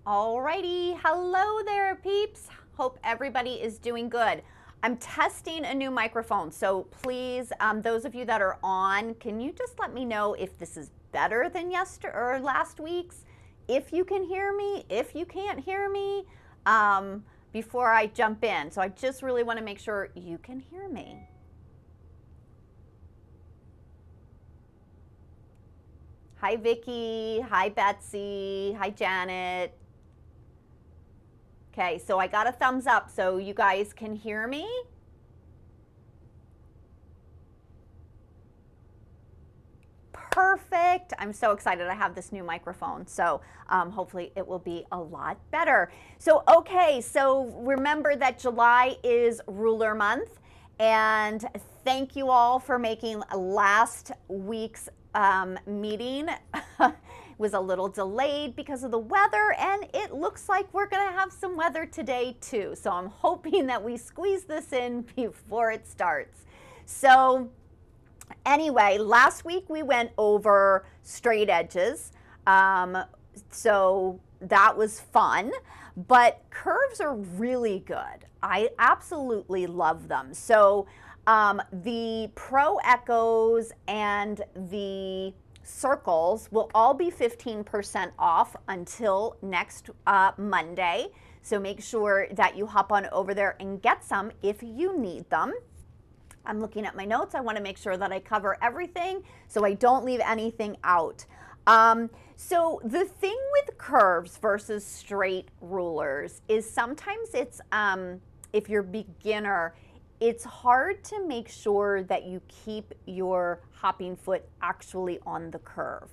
Alrighty, hello there peeps. Hope everybody is doing good. I'm testing a new microphone, so please, those of you that are on, can you just let me know if this is better than yesterday or last week's? If you can hear me, if you can't hear me, before I jump in. So I just really want to make sure you can hear me. Hi Vicki, hi Betsy, hi Janet. Okay, so I got a thumbs up, so you guys can hear me. Perfect. I'm so excited I have this new microphone, so hopefully it will be a lot better. So okay, so remember that July is ruler month, and thank you all for making last week's meeting. Was a little delayed because of the weather, and it looks like we're gonna have some weather today too. So I'm hoping that we squeeze this in before it starts. So anyway, last week we went over straight edges. So that was fun, but curves are really good. I absolutely love them. So the Pro Echoes and the circles will all be 15% off until next Monday. So make sure that you hop on over there and get some if you need them. I'm looking at my notes. I want to make sure that I cover everything so I don't leave anything out. So the thing with curves versus straight rulers is sometimes it's, if you're beginner, it's hard to make sure that you keep your hopping foot actually on the curve.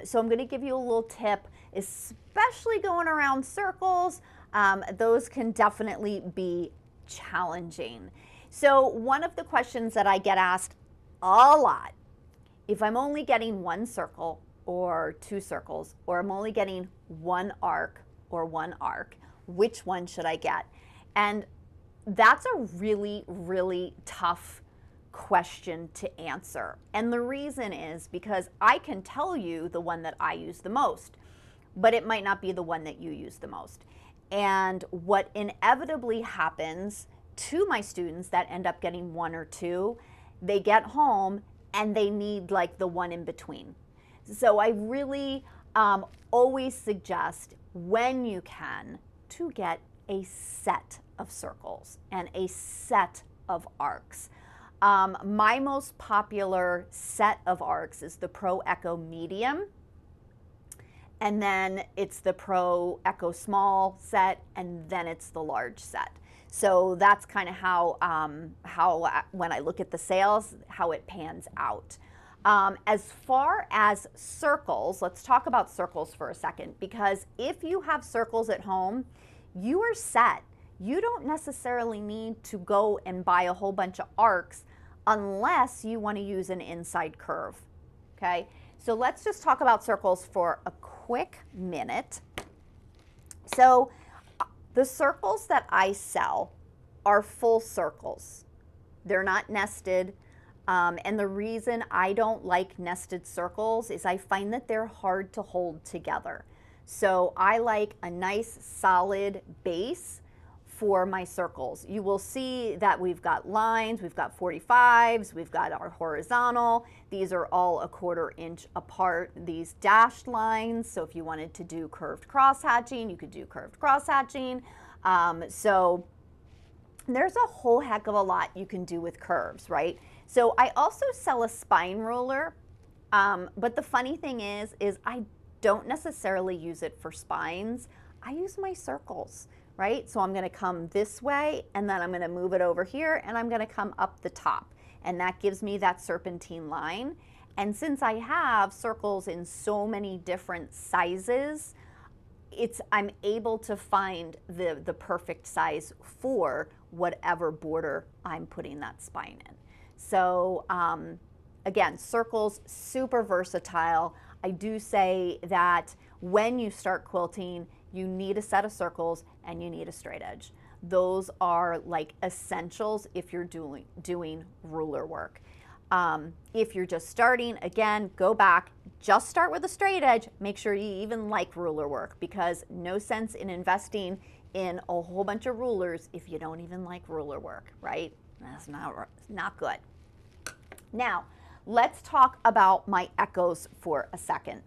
So I'm going to give you a little tip, especially going around circles. Those can definitely be challenging. So one of the questions that I get asked a lot, if I'm only getting one circle or two circles, or I'm only getting one arc or one arc, which one should I get? And that's a really, really tough question to answer. And the reason is because I can tell you the one that I use the most, but it might not be the one that you use the most. And what inevitably happens to my students that end up getting one or two, they get home and they need like the one in between. So I really always suggest, when you can, to get a set of circles and a set of arcs. My most popular set of arcs is the Pro Echo Medium, and then it's the Pro Echo Small set, and then it's the large set. So that's kind of how when I look at the sales, how it pans out. As far as circles, let's talk about circles for a second, because if you have circles at home, you are set. You don't necessarily need to go and buy a whole bunch of arcs unless you want to use an inside curve, okay? So let's just talk about circles for a quick minute. So the circles that I sell are full circles. They're not nested. And the reason I don't like nested circles is I find that they're hard to hold together. So I like a nice solid base for my circles. You will see that we've got lines, we've got 45s, we've got our horizontal. These are all a 1/4 inch apart, these dashed lines. So if you wanted to do curved cross hatching, you could do curved cross hatching. So there's a whole heck of a lot you can do with curves, right? So I also sell a spine ruler, but the funny thing is I don't necessarily use it for spines. I use my circles, right? So I'm gonna come this way, and then I'm gonna move it over here, and I'm gonna come up the top. And that gives me that serpentine line. And since I have circles in so many different sizes, I'm able to find the perfect size for whatever border I'm putting that spine in. So again, circles, super versatile. I do say that when you start quilting, you need a set of circles and you need a straight edge. Those are like essentials if you're doing ruler work. If you're just starting, again, go back, just start with a straight edge. Make sure you even like ruler work, because no sense in investing in a whole bunch of rulers if you don't even like ruler work, right? That's not good. Now, let's talk about my echoes for a second.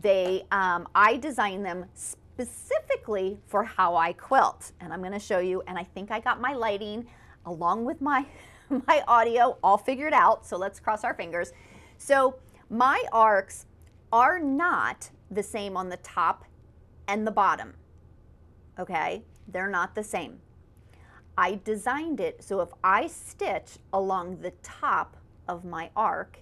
I designed them specifically for how I quilt, and I'm going to show you, and I think I got my lighting along with my audio all figured out, so let's cross our fingers. So my arcs are not the same on the top and the bottom, okay? They're not the same. I designed it so if I stitch along the top of my arc,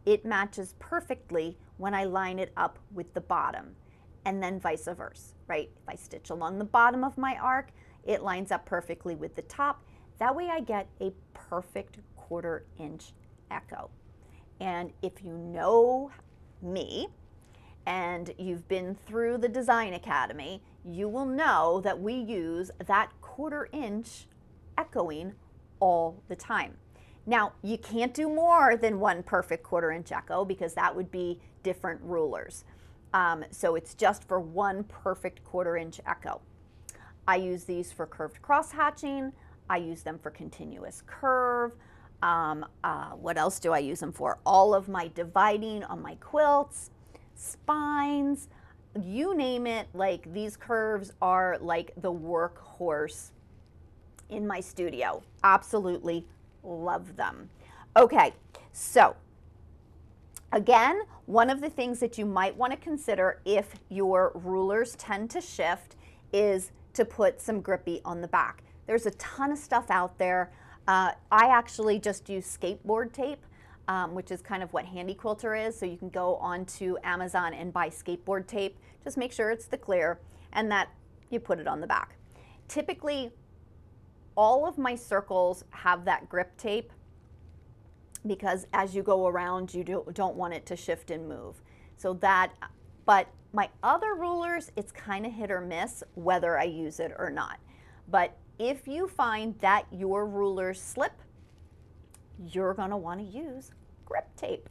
it matches perfectly when I line it up with the bottom, and then vice versa, right? If I stitch along the bottom of my arc, it lines up perfectly with the top. That way I get a perfect 1/4 inch echo. And if you know me and you've been through the Design Academy, you will know that we use that 1/4 inch echoing all the time. Now, you can't do more than one perfect 1/4 inch echo, because that would be different rulers. So it's just for one perfect 1/4 inch echo. I use these for curved cross hatching. I use them for continuous curve. What else do I use them for? All of my dividing on my quilts, spines, you name it. Like, these curves are like the workhorse in my studio. Absolutely love them. Okay, so again, one of the things that you might want to consider if your rulers tend to shift is to put some grippy on the back. There's a ton of stuff out there. I actually just use skateboard tape, which is kind of what Handy Quilter is. So you can go onto Amazon and buy skateboard tape. Just make sure it's the clear, and that you put it on the back. Typically, all of my circles have that grip tape, because as you go around, you don't want it to shift and move. So that, but my other rulers, it's kind of hit or miss whether I use it or not. But if you find that your rulers slip, you're going to want to use grip tape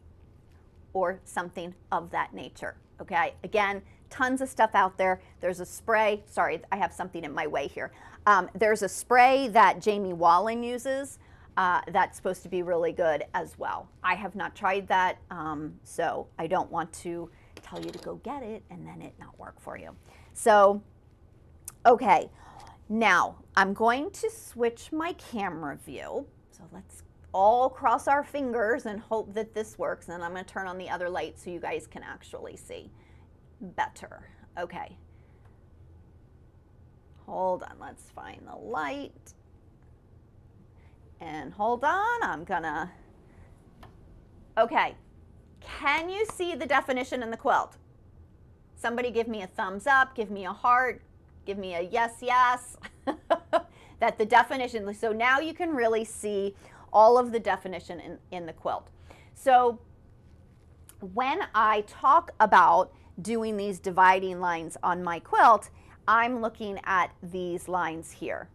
or something of that nature, okay? Again, tons of stuff out there. There's a spray. Sorry, I have something in my way here. There's a spray that Jamie Wallen uses that's supposed to be really good as well. I have not tried that, so I don't want to tell you to go get it and then it not work for you. So, okay. Now, I'm going to switch my camera view. So let's all cross our fingers and hope that this works. And I'm going to turn on the other light so you guys can actually see better. Okay. Hold on, let's find the light. And hold on, I'm gonna, okay. Can you see the definition in the quilt? Somebody give me a thumbs up, give me a heart, give me a yes, yes. That the definition, so now you can really see all of the definition in the quilt. So when I talk about doing these dividing lines on my quilt, I'm looking at these lines here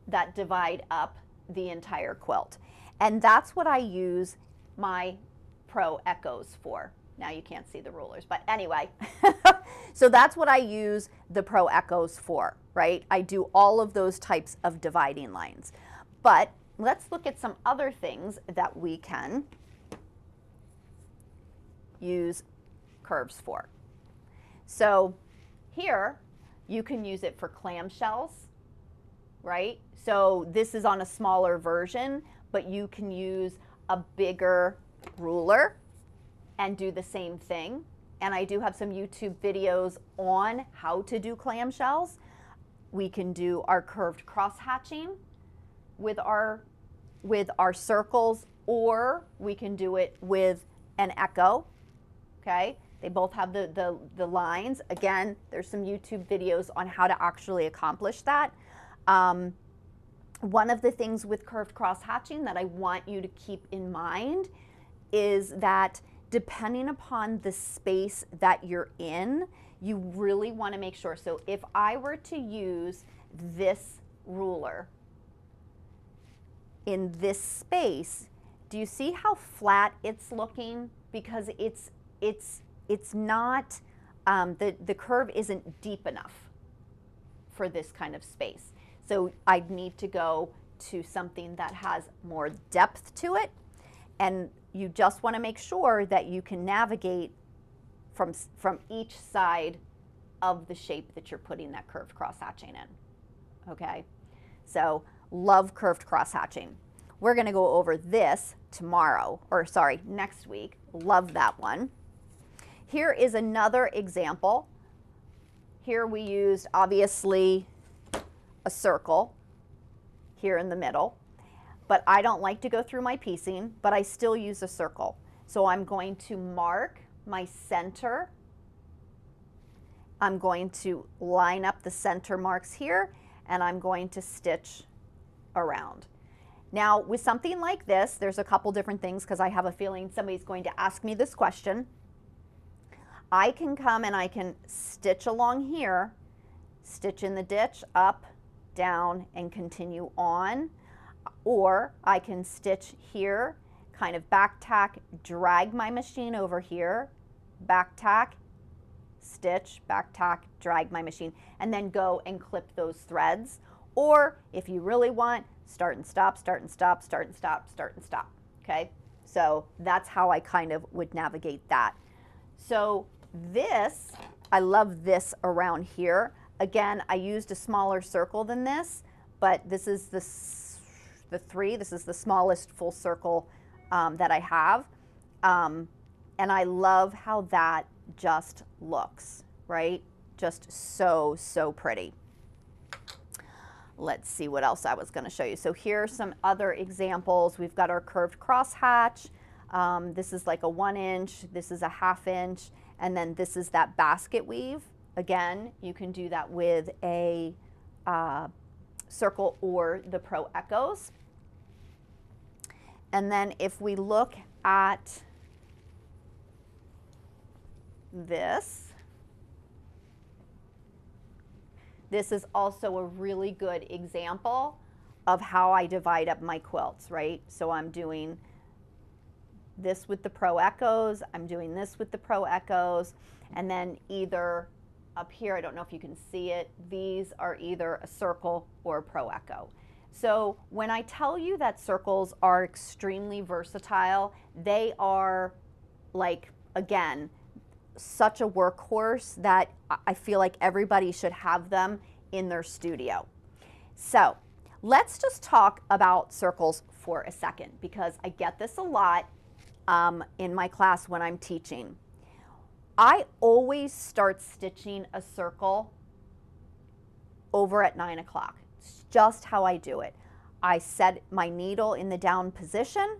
that divide up the entire quilt. And that's what I use my Pro Echoes for. Now you can't see the rulers, but anyway. So that's what I use the Pro Echoes for, right? I do all of those types of dividing lines. But let's look at some other things that we can use curves for. So here you can use it for clamshells, right? So this is on a smaller version, but you can use a bigger ruler and do the same thing. And I do have some YouTube videos on how to do clamshells. We can do our curved cross hatching with our circles, or we can do it with an echo, okay? They both have the lines. Again, there's some YouTube videos on how to actually accomplish that. One of the things with curved cross hatching that I want you to keep in mind is that depending upon the space that you're in, you really want to make sure. So if I were to use this ruler in this space, Do you see how flat it's looking? Because it's not, the curve isn't deep enough for this kind of space. So I'd need to go to something that has more depth to it, and you just want to make sure that you can navigate from each side of the shape that you're putting that curved cross hatching in. Okay, so love curved cross hatching. We're going to go over this tomorrow, or sorry, next week. Love that one. Here is another example. Here we used obviously a circle here in the middle, but I don't like to go through my piecing, but I still use a circle. So I'm going to mark my center. I'm going to line up the center marks here, and I'm going to stitch around. Now with something like this, there's a couple different things because I have a feeling somebody's going to ask me this question. I can come and I can stitch along here, stitch in the ditch, up, down, and continue on. Or I can stitch here, kind of back tack, drag my machine over here, back tack, stitch, back tack, drag my machine, and then go and clip those threads. Or if you really want, start and stop, start and stop, start and stop, start and stop. Okay, so that's how I kind of would navigate that. So this, I love this around here. Again, I used a smaller circle than this, but this is the 3. This is the smallest full circle that I have. And I love how that just looks, right? Just so, so pretty. Let's see what else I was going to show you. So here are some other examples. We've got our curved crosshatch. This is like a 1 inch. This is a 1/2 inch. And then this is that basket weave. Again, you can do that with a circle or the Pro Echoes. And then if we look at this, this is also a really good example of how I divide up my quilts, right? So I'm doing this with the Pro Echoes, I'm doing this with the Pro Echoes, and then either up here, I don't know if you can see it, these are either a circle or a Pro Echo. So when I tell you that circles are extremely versatile, they are, like, again, such a workhorse that I feel like everybody should have them in their studio. So let's just talk about circles for a second, because I get this a lot in my class when I'm teaching. I always start stitching a circle over at 9 o'clock. It's just how I do it. I set my needle in the down position,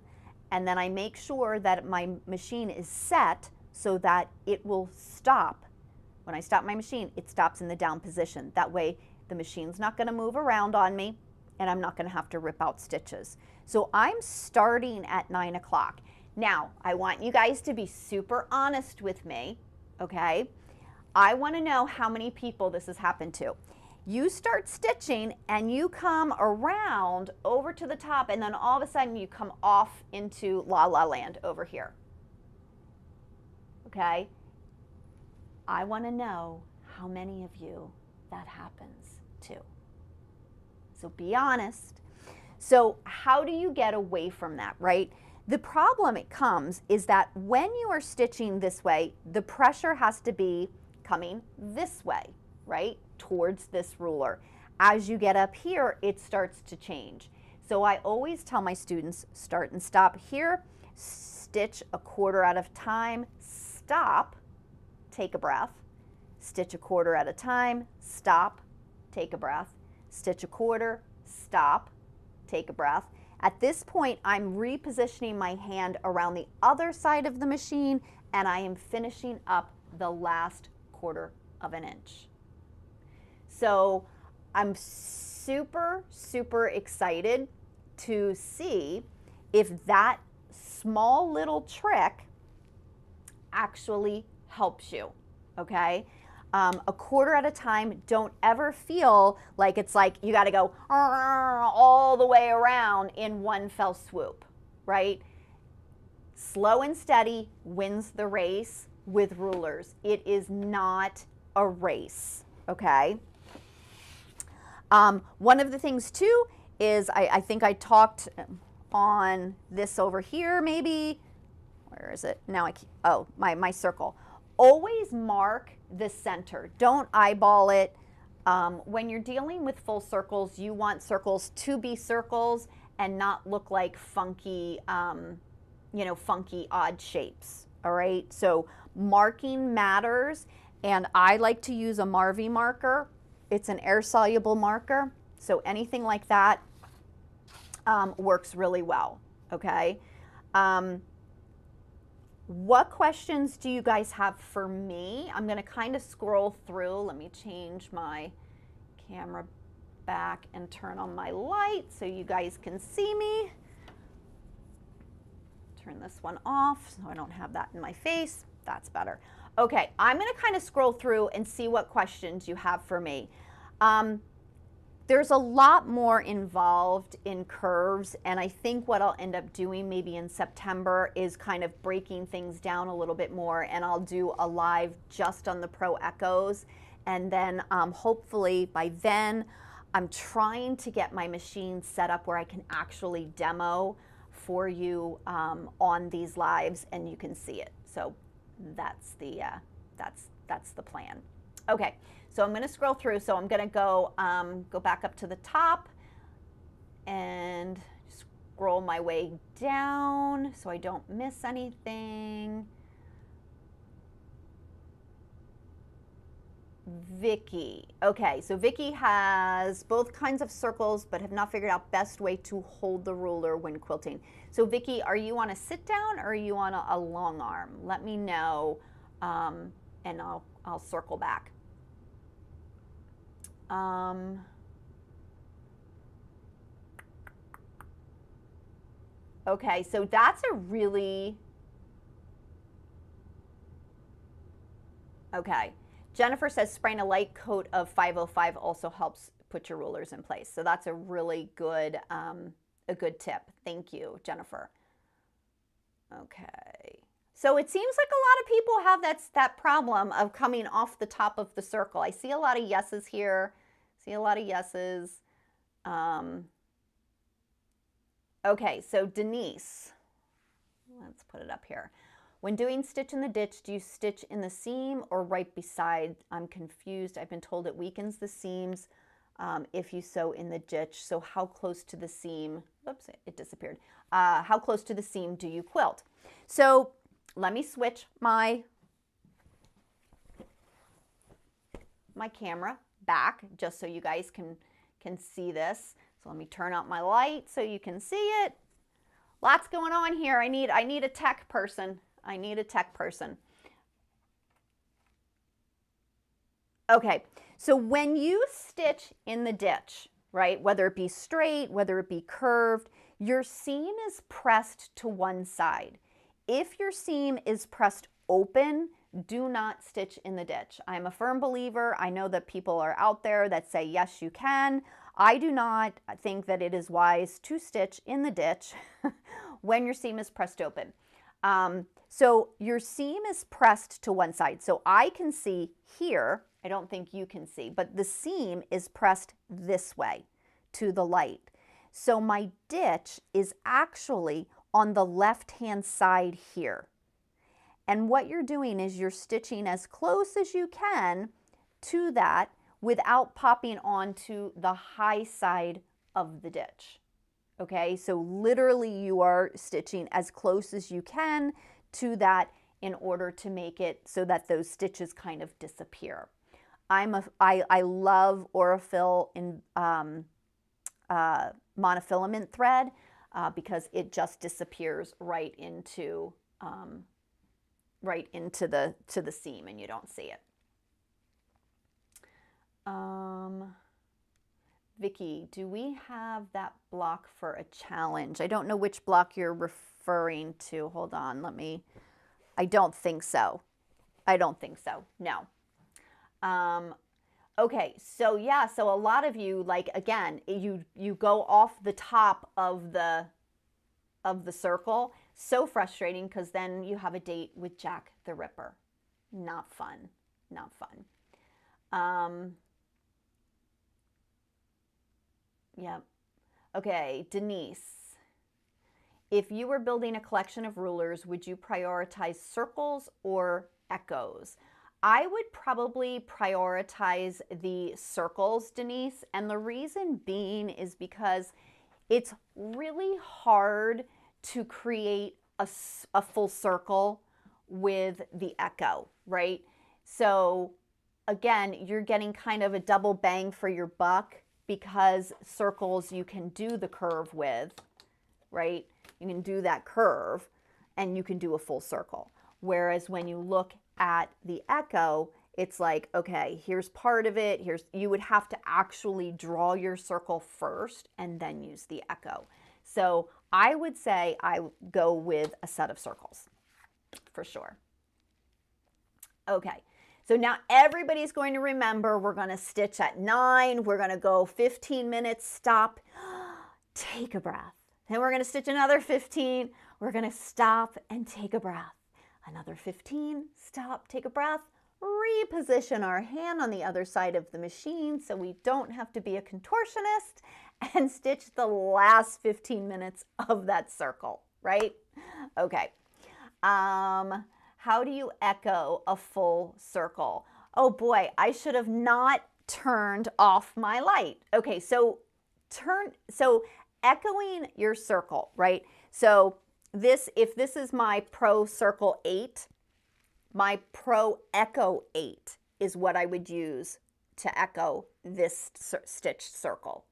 and then I make sure that my machine is set so that it will stop. When I stop my machine, it stops in the down position. That way the machine's not going to move around on me, and I'm not going to have to rip out stitches. So I'm starting at 9 o'clock. Now, I want you guys to be super honest with me, okay? I want to know how many people this has happened to. You start stitching and you come around over to the top, and then all of a sudden you come off into La La Land over here. Okay? I want to know how many of you that happens to. So be honest. So how do you get away from that, right? The problem it comes is that when you are stitching this way, the pressure has to be coming this way, right? Towards this ruler. As you get up here, it starts to change. So I always tell my students, start and stop here, stitch a quarter at a time, stop, take a breath, stitch a quarter at a time, stop, take a breath, stitch a quarter, stop, take a breath. At this point, I'm repositioning my hand around the other side of the machine, and I am finishing up the last quarter of an inch. So I'm super, super excited to see if that small little trick actually helps you, okay? A quarter at a time. Don't ever feel like it's like you got to go all the way around in one fell swoop, right? Slow and steady wins the race with rulers. It is not a race, okay? One of the things too is I think I talked on this over here maybe. Where is it? Now my circle. Always mark the center. Don't eyeball it. When you're dealing with full circles, you want circles to be circles and not look like funky, funky odd shapes. All right. So marking matters, and I like to use a Marvy marker. It's an air soluble marker. So anything like that works really well. Okay. What questions do you guys have for me? I'm going to kind of scroll through. Let me change my camera back and turn on my light so you guys can see me. Turn this one off so I don't have that in my face. That's better. Okay, I'm going to kind of scroll through and see what questions you have for me. There's a lot more involved in curves, and I think what I'll end up doing maybe in September is kind of breaking things down a little bit more, and I'll do a live just on the Pro Echoes, and then hopefully by then I'm trying to get my machine set up where I can actually demo for you on these lives and you can see it. So that's the plan. Okay. So I'm going to scroll through. So I'm going to go back up to the top and scroll my way down so I don't miss anything. Vicky. Okay, so Vicky has both kinds of circles but have not figured out best way to hold the ruler when quilting. So Vicky, are you on a sit down or are you on a long arm? Let me know and I'll circle back. Okay, so that's a really, okay. Jennifer says spraying a light coat of 505 also helps put your rulers in place. So that's a really good, a good tip. Thank you, Jennifer. Okay. So it seems like a lot of people have that problem of coming off the top of the circle. I see a lot of yeses here. See a lot of yeses. Okay, so Denise, let's put it up here. When doing stitch in the ditch, do you stitch in the seam or right beside? I'm confused. I've been told it weakens the seams if you sew in the ditch. So how close to the seam, oops, it disappeared. How close to the seam do you quilt? So let me switch my camera back just so you guys can see this. So let me turn out my light so you can see it. Lots going on here. I need a tech person. I need a tech person. Okay, so when you stitch in the ditch, right, whether it be straight, whether it be curved, your seam is pressed to one side. If your seam is pressed open, do not stitch in the ditch. I'm a firm believer. I know that people are out there that say, yes, you can. I do not think that it is wise to stitch in the ditch when your seam is pressed open. So your seam is pressed to one side. So I can see here, I don't think you can see, but the seam is pressed this way to the light. So my ditch is actually on the left-hand side here. And what you're doing is you're stitching as close as you can to that without popping onto the high side of the ditch. Okay, so literally you are stitching as close as you can to that in order to make it so that those stitches kind of disappear. I love Aurifil in monofilament thread because it just disappears right into the seam and you don't see it. Vicky, do we have that block for a challenge? I don't know which block you're referring to. Hold on, I don't think so. I don't think so, no. Okay, so yeah, so a lot of you, like, again, you go off the top of the circle. So frustrating because then you have a date with Jack the Ripper. Not fun. Not fun. Yep. Okay, Denise. If you were building a collection of rulers, would you prioritize circles or echoes? I would probably prioritize the circles, Denise. And the reason being is because it's really hard to create a full circle with the echo, right? So again, you're getting kind of a double bang for your buck because circles you can do the curve with, right? You can do that curve and you can do a full circle. Whereas when you look at the echo, it's like, okay, here's part of it. You would have to actually draw your circle first and then use the echo. So I would say I go with a set of circles for sure. Okay, so now everybody's going to remember we're going to stitch at 9. We're going to go 15 minutes, stop, take a breath. Then we're going to stitch another 15. We're going to stop and take a breath. Another 15, stop, take a breath, reposition our hand on the other side of the machine so we don't have to be a contortionist, and stitch the last 15 minutes of that circle, right? Okay. How do you echo a full circle? Oh boy, I should have not turned off my light. Okay, so echoing your circle, right? So if this is my Pro Circle 8, my Pro Echo 8 is what I would use to echo this stitched circle.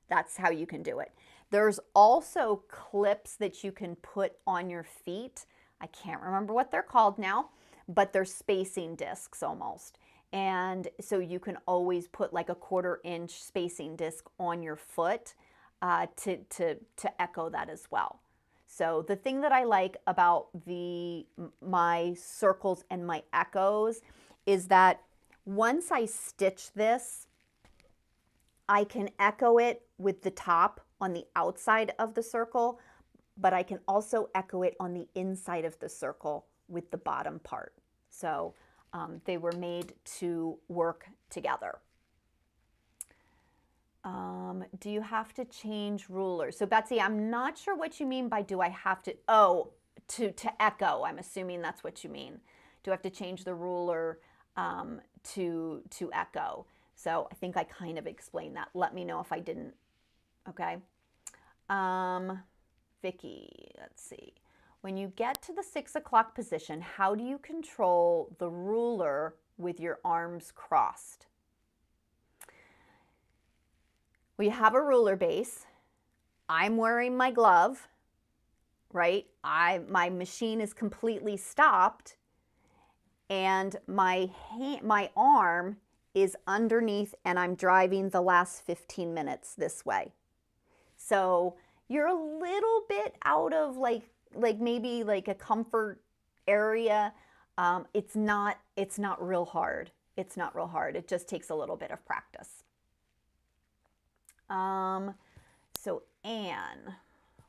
That's how you can do it. There's also clips that you can put on your feet. I can't remember what they're called now, but they're spacing discs almost. And so you can always put like a 1/4 inch spacing disc on your foot to echo that as well. So the thing that I like about my circles and my echoes is that once I stitch this, I can echo it with the top on the outside of the circle, but I can also echo it on the inside of the circle with the bottom part. So they were made to work together. Do you have to change rulers? So Betsy, I'm not sure what you mean by do I have to, to echo. I'm assuming that's what you mean. Do I have to change the ruler to echo? So I think I kind of explained that. Let me know if I didn't. Okay. Vicki, let's see. When you get to the 6 o'clock position, how do you control the ruler with your arms crossed? We have a ruler base. I'm wearing my glove, right? My machine is completely stopped, and my arm is underneath, and I'm driving the last 15 minutes this way. So you're a little bit out of like maybe like a comfort area. It's not real hard. It's not real hard. It just takes a little bit of practice. So Anne,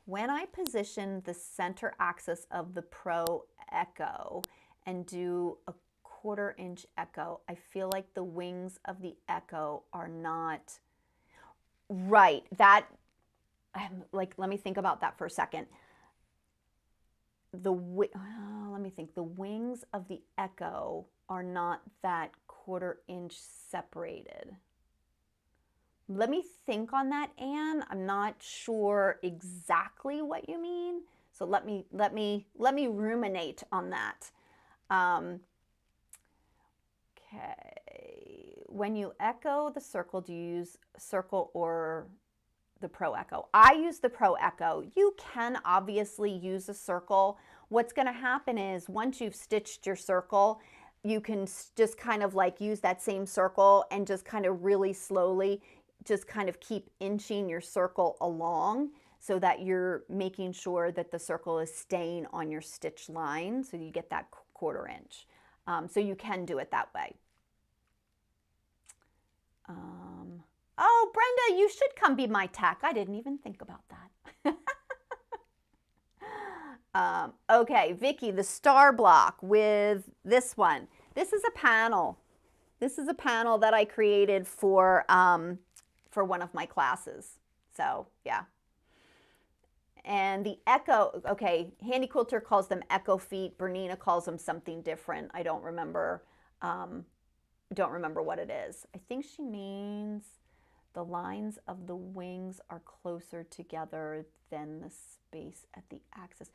when I position the center axis of the Pro Echo and do a 1/4 inch echo, I feel like the wings of the echo are not right. That, like, let me think about that for a second. Let me think. The wings of the echo are not that 1/4 inch separated. Let me think on that, Anne. I'm not sure exactly what you mean. So let me ruminate on that. Okay. When you echo the circle, do you use circle or the Pro Echo? I use the Pro Echo. You can obviously use a circle. What's going to happen is once you've stitched your circle, you can just kind of like use that same circle and just kind of really slowly just kind of keep inching your circle along so that you're making sure that the circle is staying on your stitch line so you get that 1/4 inch. So you can do it that way. Oh, Brenda, you should come be my tech. I didn't even think about that. Okay, Vicky, the star block with this one. This is a panel. This is a panel that I created for one of my classes. So, yeah. And the Echo, okay, Handy Quilter calls them Echo feet. Bernina calls them something different. I don't remember what it is. I think she means the lines of the wings are closer together than the space at the axis.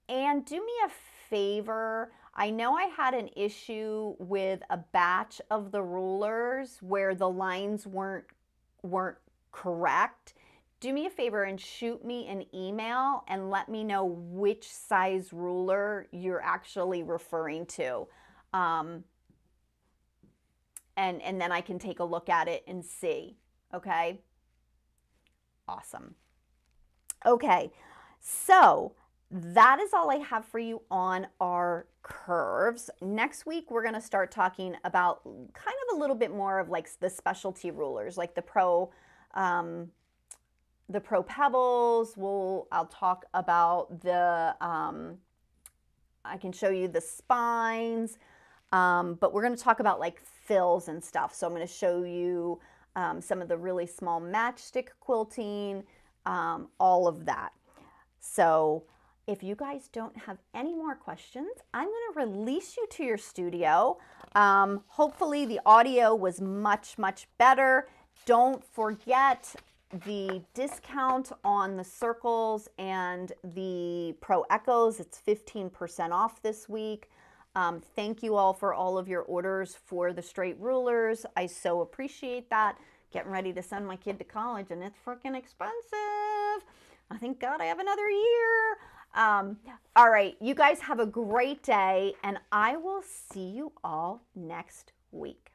And do me a favor, I know I had an issue with a batch of the rulers where the lines weren't correct. Do me a favor and shoot me an email and let me know which size ruler you're actually referring to. And then I can take a look at it and see, okay? Awesome. Okay, so that is all I have for you on our curves. Next week, we're going to start talking about kind of a little bit more of like the specialty rulers, like the Pro Pebbles. I'll talk about the, I can show you the spines, but we're going to talk about like fills and stuff. So I'm going to show you some of the really small matchstick quilting, all of that. So if you guys don't have any more questions, I'm going to release you to your studio. Hopefully the audio was much, much better. Don't forget the discount on the circles and the Pro Echoes. It's 15% off this week. Thank you all for all of your orders for the straight rulers. I so appreciate that. Getting ready to send my kid to college and it's freaking expensive. I thank God I have another year. All right, you guys have a great day and I will see you all next week.